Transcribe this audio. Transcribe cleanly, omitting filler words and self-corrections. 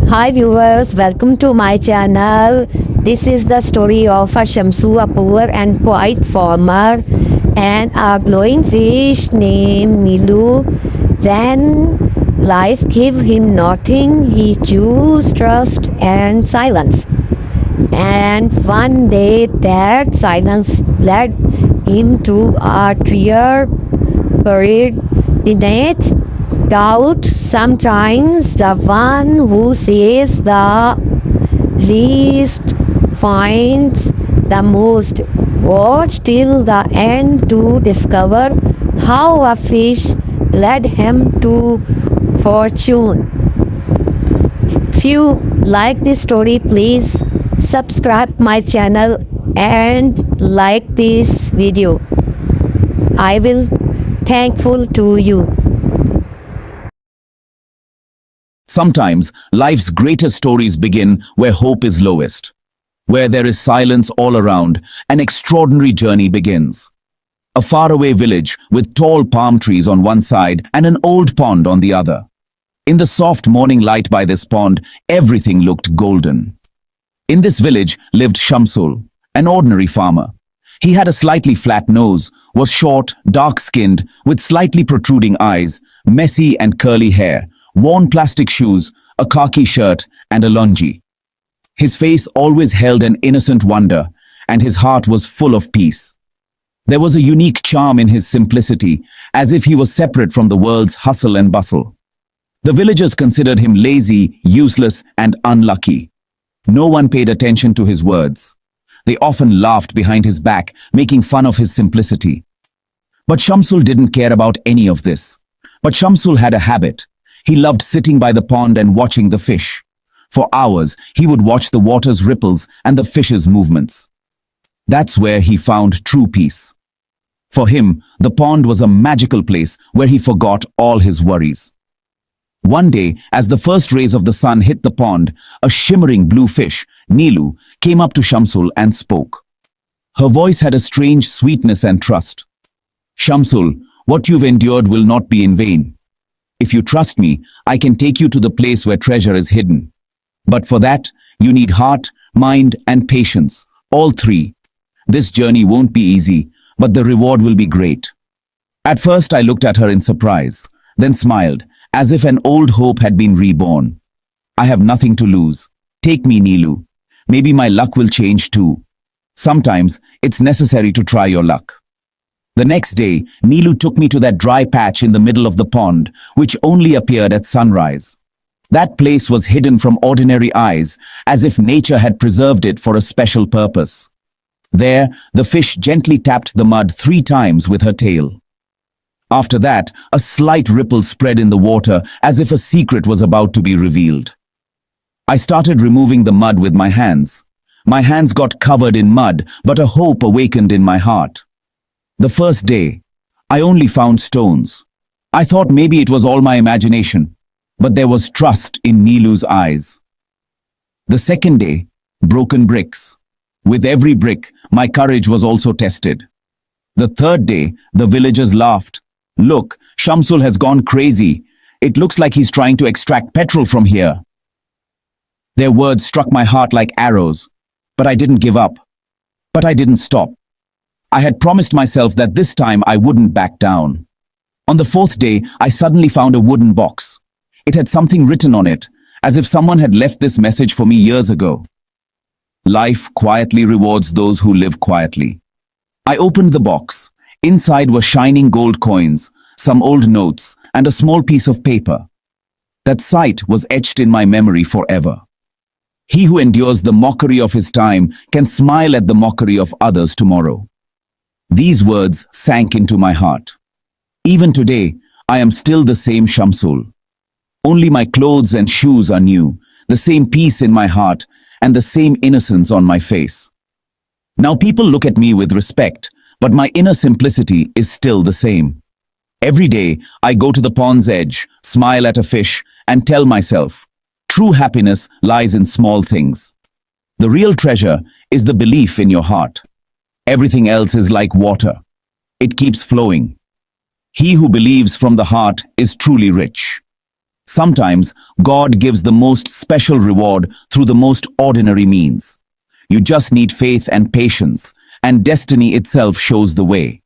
Hi viewers, welcome to my channel. This is the story of a Shamsu, a poor and quiet farmer, and a glowing fish named Neelo. When life gave him nothing, he chose trust and silence. And one day that silence led him to a tree buried beneath doubt. Sometimes the one who says the least finds the most. Watch till the end to discover how a fish led him to fortune. If you like this story, please subscribe my channel and like this video. I will thankful to you. Sometimes life's greatest stories begin where hope is lowest. Where there is silence all around, an extraordinary journey begins. A faraway village with tall palm trees on one side and an old pond on the other. In the soft morning light by this pond, everything looked golden. In this village lived Shamsul, an ordinary farmer. He had a slightly flat nose, was short, dark-skinned, with slightly protruding eyes, messy and curly hair, worn plastic shoes, a khaki shirt, and a lungi. His face always held an innocent wonder, and his heart was full of peace. There was a unique charm in his simplicity, as if he was separate from the world's hustle and bustle. The villagers considered him lazy, useless, and unlucky. No one paid attention to his words. They often laughed behind his back, making fun of his simplicity. But Shamsul didn't care about any of this. But Shamsul had a habit. He loved sitting by the pond and watching the fish. For hours, he would watch the water's ripples and the fish's movements. That's where he found true peace. For him, the pond was a magical place where he forgot all his worries. One day, as the first rays of the sun hit the pond, a shimmering blue fish, Neelo, came up to Shamsul and spoke. Her voice had a strange sweetness and trust. Shamsul, what you've endured will not be in vain. If you trust me, I can take you to the place where treasure is hidden. But for that, you need heart, mind, and patience, all three. This journey won't be easy, but the reward will be great. At first I looked at her in surprise, then smiled, as if an old hope had been reborn. I have nothing to lose. Take me, Neelo. Maybe my luck will change too. Sometimes it's necessary to try your luck. The next day, Neelo took me to that dry patch in the middle of the pond, which only appeared at sunrise. That place was hidden from ordinary eyes, as if nature had preserved it for a special purpose. There, the fish gently tapped the mud 3 times with her tail. After that, a slight ripple spread in the water, as if a secret was about to be revealed. I started removing the mud with my hands. My hands got covered in mud, but a hope awakened in my heart. The first day, I only found stones. I thought maybe it was all my imagination, but there was trust in Neelo's eyes. The second day, broken bricks. With every brick, my courage was also tested. The third day, the villagers laughed. Look, Shamsul has gone crazy. It looks like he's trying to extract petrol from here. Their words struck my heart like arrows, but I didn't give up. But I didn't stop. I had promised myself that this time I wouldn't back down. On the 4th day, I suddenly found a wooden box. It had something written on it, as if someone had left this message for me years ago. Life quietly rewards those who live quietly. I opened the box. Inside were shining gold coins, some old notes, and a small piece of paper. That sight was etched in my memory forever. He who endures the mockery of his time can smile at the mockery of others tomorrow. These words sank into my heart. Even today, I am still the same Shamsul. Only my clothes and shoes are new, the same peace in my heart, and the same innocence on my face. Now people look at me with respect, but my inner simplicity is still the same. Every day, I go to the pond's edge, smile at a fish, and tell myself, true happiness lies in small things. The real treasure is the belief in your heart. Everything else is like water. It keeps flowing. He who believes from the heart is truly rich. Sometimes God gives the most special reward through the most ordinary means. You just need faith and patience, and destiny itself shows the way.